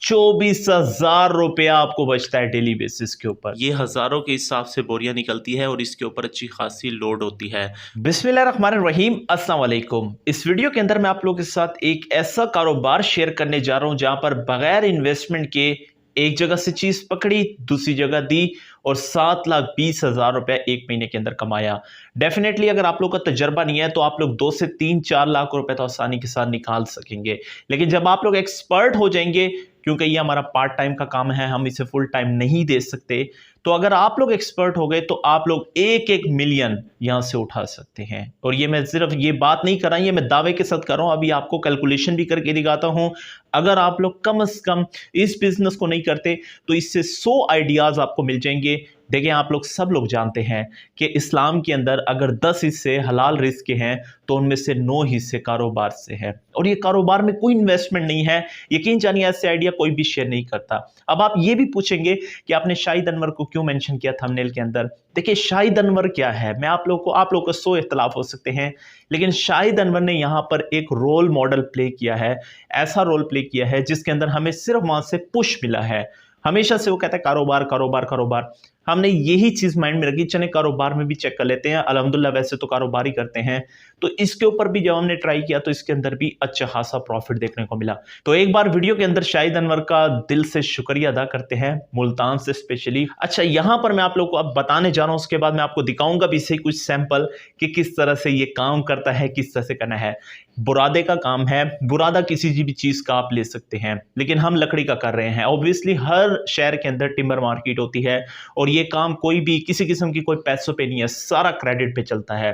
24,000 रुपया आपको बचता है डेली बेसिस के ऊपर। ये हजारों के हिसाब से बोरियां निकलती है और इसके ऊपर अच्छी खासी लोड होती है। बिस्मिल्लाहिर्रहमानिर्रहीम, अस्सलाम वालेकुम। इस वीडियो के अंदर मैं आप लोगों के साथ एक ऐसा कारोबार शेयर करने जा रहा हूं जहां पर बगैर इन्वेस्टमेंट के एक जगह से चीज पकड़ी, दूसरी जगह दी और 7,20,000 रुपया एक महीने के अंदर कमाया। डेफिनेटली अगर आप लोग का तजर्बा नहीं है तो आप लोग 2 से 3-4 लाख रुपए तो आसानी के साथ निकाल सकेंगे। लेकिन जब आप लोग एक्सपर्ट हो जाएंगे, क्योंकि ये हमारा पार्ट टाइम का काम है, हम इसे फुल टाइम नहीं दे सकते, तो अगर आप लोग एक्सपर्ट हो गए तो आप लोग 1-1 मिलियन यहां से उठा सकते हैं। और ये मैं सिर्फ ये बात नहीं कर रहा, ये मैं दावे के साथ कर रहा हूं। अभी आपको कैलकुलेशन भी करके दिखाता हूं। अगर आप लोग कम से कम इस बिजनेस को नहीं करते तो इससे 100 आइडियाज आपको मिल जाएंगे। देखिए, आप लोग सब लोग जानते हैं कि इस्लाम के अंदर अगर 10 हिस्से हलाल रिस्क के हैं तो उनमें से 9 हिस्से कारोबार से हैं। और ये कारोबार में कोई इन्वेस्टमेंट नहीं है। यकीन जानिए, ऐसे आइडिया कोई भी शेयर नहीं करता। अब आप ये भी पूछेंगे कि आपने शाहिद अनवर को क्यों मेंशन किया थंबनेल के अंदर। देखिए, शाहिद अनवर क्या है, मैं आप लोग को 100 इख्तलाफ हो सकते हैं, लेकिन शाहिद अनवर ने यहां पर एक रोल मॉडल प्ले किया है। ऐसा रोल प्ले किया है जिसके अंदर हमें सिर्फ वहां से पुश मिला है। हमेशा से वो कहता है कारोबार कारोबार कारोबार। हमने यही चीज माइंड में रखी, चले कारोबार में भी चेक कर लेते हैं। अल्हम्दुलिल्लाह वैसे तो कारोबार ही करते हैं, तो इसके ऊपर भी जब हमने ट्राई किया तो इसके अंदर भी अच्छा खासा प्रॉफिट देखने को मिला। तो एक बार वीडियो के अंदर शाहिद अनवर का दिल से शुक्रिया अदा करते हैं, मुल्तान से स्पेशली। अच्छा, यहां पर मैं आप लोग को अब बताने जा रहा हूं, उसके बाद मैं आपको दिखाऊंगा भी सही कुछ सैंपल कि किस तरह से ये काम करता है, किस तरह से करना है। बुरादे का काम है, बुरादा किसी भी चीज का आप ले सकते हैं, लेकिन हम लकड़ी का कर रहे हैं। ऑब्वियसली हर शहर के अंदर टिम्बर मार्केट होती है और ये काम कोई भी किसी किस्म की कोई पैसों पे नहीं है, सारा क्रेडिट पे चलता है।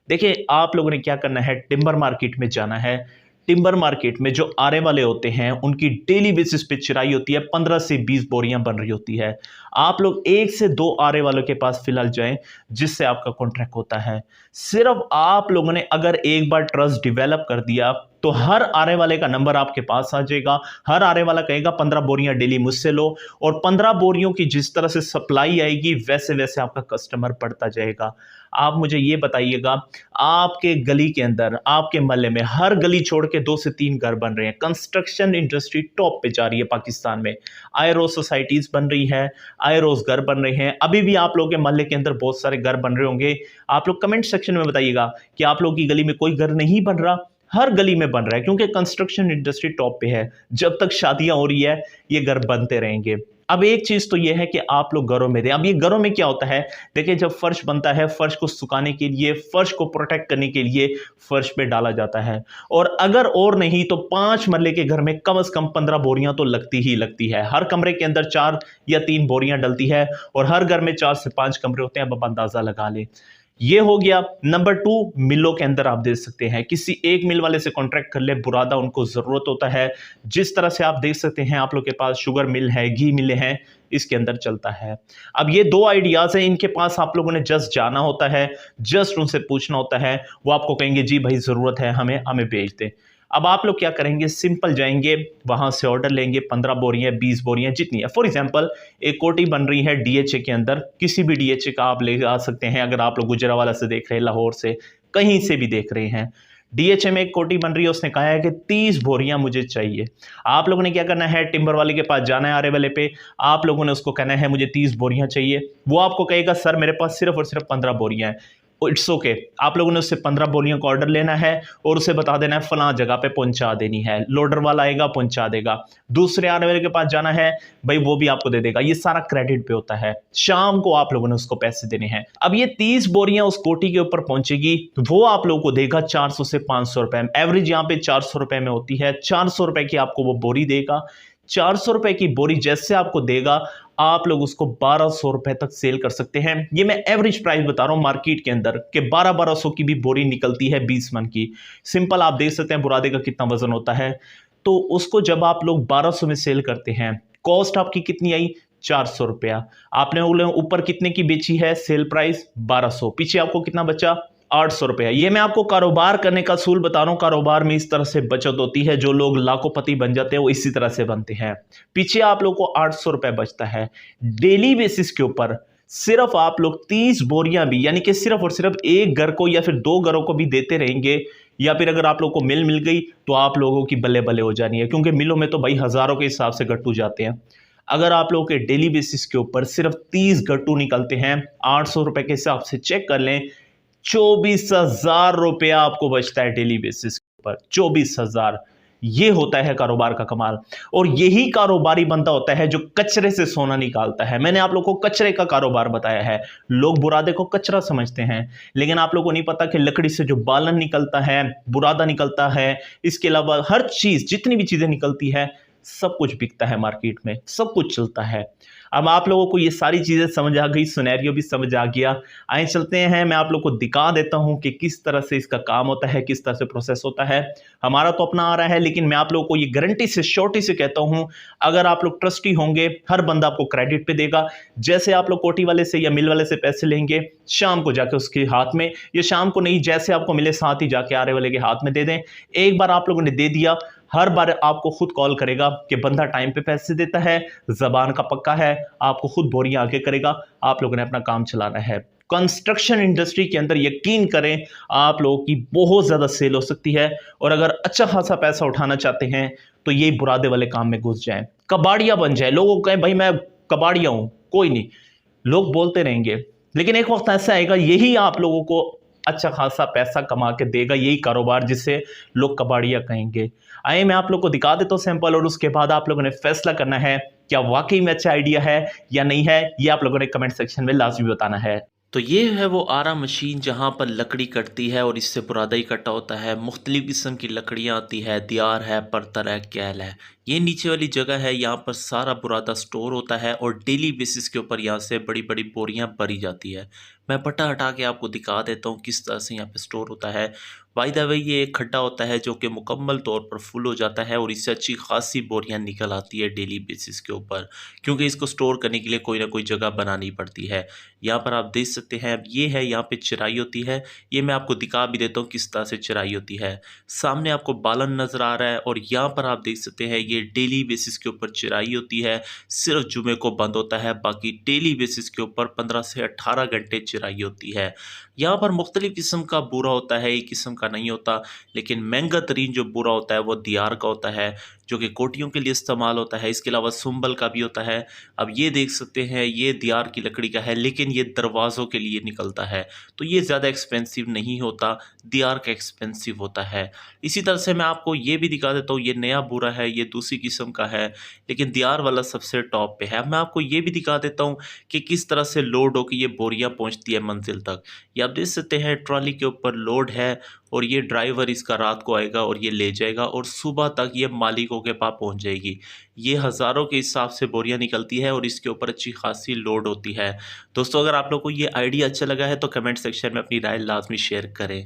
देखिए, आप लोगों ने क्या करना है, टिम्बर मार्केट में जाना है। टिम्बर मार्केट में जो आरे वाले होते हैं उनकी डेली बेसिस पे चिराई होती है, 15 से 20 बोरियां बन रही होती है। आप लोग 1 से 2 आरे वालों के पास फिलहाल जाएं, जिससे आपका कॉन्ट्रैक्ट होता है। सिर्फ आप लोगों ने अगर एक बार ट्रस्ट डेवलप कर दिया तो हर आरे वाले का नंबर आपके पास आ जाएगा। हर आरे वाला कहेगा 15 बोरियां डेली मुझसे लो, और 15 बोरियों की जिस तरह से सप्लाई आएगी वैसे वैसे आपका कस्टमर बढ़ता जाएगा। आप मुझे ये बताइएगा, आपके गली के अंदर, आपके मोहल्ले में हर गली छोड़ के 2 से 3 घर बन रहे हैं। कंस्ट्रक्शन इंडस्ट्री टॉप पे जा रही है पाकिस्तान में। आयरो सोसाइटीज बन रही है, आयरोज घर बन रहे हैं। अभी भी आप लोगों के मोहल्ले के अंदर बहुत सारे घर बन रहे होंगे। आप लोग कमेंट सेक्शन में बताइएगा कि आप लोगों की गली में कोई घर नहीं बन रहा। हर गली में बन रहा है, क्योंकि कंस्ट्रक्शन इंडस्ट्री टॉप पे है। जब तक शादियां हो रही है ये घर बनते रहेंगे। अब एक चीज तो यह है कि आप लोग घरों में दें। अब ये घरों में क्या होता है, देखिए, जब फर्श बनता है, फर्श को सुखाने के लिए, फर्श को प्रोटेक्ट करने के लिए फर्श पे डाला जाता है। और अगर और नहीं तो 5 मरले के घर में कम से कम 15 बोरियां तो लगती ही लगती है। हर कमरे के अंदर 4 या 3 बोरियां डलती है और हर घर में 4 से 5 कमरे होते हैं। अब अंदाजा लगा ले। ये हो गया। नंबर 2, मिलों के अंदर आप देख सकते हैं, किसी एक मिल वाले से कॉन्ट्रैक्ट कर ले, बुरादा उनको जरूरत होता है। जिस तरह से आप देख सकते हैं, आप लोग के पास शुगर मिल है, घी मिले हैं, इसके अंदर चलता है। अब ये 2 आइडियाज हैं, इनके पास आप लोगों ने जस्ट जाना होता है, जस्ट उनसे पूछना होता है। वो आपको कहेंगे जी भाई जरूरत है, हमें भेज दे। अब आप लोग क्या करेंगे, सिंपल जाएंगे, वहां से ऑर्डर लेंगे, 15 बोरियां, 20 बोरियां, जितनी है। फॉर एग्जांपल, एक कोठी बन रही है डीएचए के अंदर, किसी भी डीएचए का आप ले आ सकते हैं। अगर आप लोग गुजरावाला से देख रहे हैं, लाहौर से, कहीं से भी देख रहे हैं, डीएचए में एक कोठी बन रही है, उसने कहा है कि 30 बोरियां मुझे चाहिए। आप लोगों ने क्या करना है, टिम्बर वाले के पास जाना है, आरे वाले पे। आप लोगों ने उसको कहना है मुझे 30 बोरियां चाहिए। वो आपको कहेगा सर मेरे पास सिर्फ और सिर्फ 15 बोरियां हैं। इट्स ओके, आप लोगों ने उससे 15 बोरियों का ऑर्डर लेना है और उसे बता देना है फलां जगह पे पहुंचा देनी है। लोडर वाला आएगा, पहुंचा देगा। दूसरे आने वाले के पास जाना है, भाई वो भी आपको दे देगा। ये सारा क्रेडिट पे होता है। शाम को आप लोगों ने उसको पैसे देने हैं। अब ये 30 बोरियां उस कोठी के ऊपर पहुंचेगी, वो आप लोगों को देगा 400 से 500 रुपए। एवरेज यहाँ पे 400 रुपए में होती है। 400 रुपए की आपको वो बोरी देगा। 400 रुपए की बोरी जैसे आपको देगा, आप लोग उसको 1200 रुपए तक सेल कर सकते हैं। ये मैं एवरेज प्राइस बता रहा हूं मार्केट के अंदर कि 1200 की भी बोरी निकलती है 20 मन की। सिंपल आप देख सकते हैं बुरादे का कितना वजन होता है। तो उसको जब आप लोग 1200 में सेल करते हैं, कॉस्ट आपकी कितनी आई, 400 रुपया। आपने ऊपर कितने की बेची है, सेल प्राइस 1200, पीछे आपको कितना बचा, 800 रुपया। ये मैं आपको कारोबार करने का असूल बता रहा हूं। कारोबार में इस तरह से बचत होती है। जो लोग लाखोंपति बन जाते हैं वो इसी तरह से बनते हैं। पीछे आप लोग को 800 रुपए बचता है डेली बेसिस के ऊपर। सिर्फ आप लोग 30 बोरियां भी, यानी कि सिर्फ और सिर्फ एक घर को या फिर 2 घरों को भी देते रहेंगे, या फिर अगर आप लोगों को मिल गई तो आप लोगों की बल्ले बल्ले हो जानी है, क्योंकि मिलों में तो भाई हज़ारों के हिसाब से गट्टू जाते हैं। अगर आप लोगों के डेली बेसिस के ऊपर सिर्फ 30 गट्टू निकलते हैं, 800 रुपए के हिसाब से चेक कर लें, 24,000 रुपया आपको बचता है डेली बेसिस के ऊपर। 24,000, ये होता है कारोबार का कमाल। और यही कारोबारी बंदा होता है जो कचरे से सोना निकालता है। मैंने आप लोगों को कचरे का कारोबार बताया है। लोग बुरादे को कचरा समझते हैं, लेकिन आप लोगों को नहीं पता कि लकड़ी से जो बालन निकलता है, बुरादा निकलता है, इसके अलावा हर चीज, जितनी भी चीजें निकलती है, सब कुछ बिकता है मार्केट में, सब कुछ चलता है। अब आप लोगों को ये सारी चीजें समझ आ गई, सिनेरियो भी समझ आ गया। आइए चलते हैं, मैं आप लोगों को दिखा देता हूं कि किस तरह से इसका काम होता है, किस तरह से प्रोसेस होता है। हमारा तो अपना आ रहा है, लेकिन मैं आप लोगों को ये गारंटी से, श्योरिटी से कहता हूं, अगर आप लोग ट्रस्टी होंगे, हर बंदा आपको क्रेडिट पे देगा। जैसे आप लोग कोठी वाले से या मिल वाले से पैसे लेंगे, शाम को जाके उसके हाथ में, या शाम को नहीं, जैसे आपको मिले साथ ही जाके आरे वाले के हाथ में दे दें। एक बार आप लोगों ने दे दिया, हर बार आपको खुद कॉल करेगा कि बंदा टाइम पे पैसे देता है, जबान का पक्का है, आपको खुद बोरियां आगे करेगा। आप लोगों ने अपना काम चलाना है। कंस्ट्रक्शन इंडस्ट्री के अंदर यकीन करें, आप लोगों की बहुत ज्यादा सेल हो सकती है। और अगर अच्छा खासा पैसा उठाना चाहते हैं तो ये बुरादे वाले काम में घुस जाएं, कबाड़िया बन जाए। लोगों को कहें भाई मैं कबाड़िया हूं, कोई नहीं, लोग बोलते रहेंगे, लेकिन एक वक्त ऐसा आएगा, यही आप लोगों को अच्छा खासा पैसा कमा के देगा, यही कारोबार जिसे लोग कबाड़िया कहेंगे। आइए मैं आप लोग को दिखा देता हूं सैंपल, और उसके बाद आप लोगों ने फैसला करना है क्या वाकई में अच्छा आइडिया है या नहीं है। ये आप लोगों ने कमेंट सेक्शन में लाजमी बताना है। तो ये है वो आरा मशीन जहाँ पर लकड़ी कटती है और इससे बुरादा इकट्ठा होता है। मुख्तलिफ किस्म की लकड़ियाँ आती है, दियार है, परतर है, कैल है। ये नीचे वाली जगह है, यहाँ पर सारा बुरादा स्टोर होता है और डेली बेसिस के ऊपर यहाँ से बड़ी बड़ी बोरियाँ भरी जाती है। मैं पट्टा हटा के आपको दिखा देता हूँ किस तरह से यहाँ पे स्टोर होता है। बाय द वे ये एक खड्डा होता है जो कि मुकम्मल तौर पर फुल हो जाता है और इससे अच्छी खासी बोरियां निकल आती है डेली बेसिस के ऊपर, क्योंकि इसको स्टोर करने के लिए कोई ना कोई जगह बनानी पड़ती है। यहाँ पर आप देख सकते हैं, अब ये है यहाँ पे चिराई होती है। ये मैं आपको दिखा भी देता हूँ किस तरह से चिराई होती है। सामने आपको बालन नज़र आ रहा है और यहाँ पर आप देख सकते हैं ये डेली बेसिस के ऊपर चिराई होती है। सिर्फ जुमे को बंद होता है, बाकी डेली बेसिस के ऊपर 15 से 18 घंटे चिराई होती है। यहाँ पर मुख्तलिफ किस्म का बूरा होता है, एक किस्म का नहीं होता, लेकिन महंगा तरीन जो बूरा होता है वो दियार का होता है, जो कि कोटियों के लिए इस्तेमाल होता है। इसके अलावा सुंबल का भी होता है। अब ये देख सकते हैं, ये दियार की लकड़ी का है, लेकिन ये दरवाज़ों के लिए निकलता है, तो ये ज़्यादा एक्सपेंसिव नहीं होता, दियार का एक्सपेंसिव होता है। इसी तरह से मैं आपको ये भी दिखा देता हूँ, ये नया बूरा है, ये दूसरी किस्म का है, लेकिन दियार वाला सबसे टॉप पे है। मैं आपको ये भी दिखा देता हूँ कि किस तरह से लोड होकर ये बोरियाँ पहुँचती है मंजिल तक। ये आप देख सकते हैं, ट्रॉली के ऊपर लोड है और ये ड्राइवर इसका रात को आएगा और ये ले जाएगा और सुबह तक ये मालिकों के पास पहुंच जाएगी। ये हज़ारों के हिसाब से बोरियां निकलती है और इसके ऊपर अच्छी खासी लोड होती है। दोस्तों, अगर आप लोग को ये आइडिया अच्छा लगा है तो कमेंट सेक्शन में अपनी राय लाजमी शेयर करें।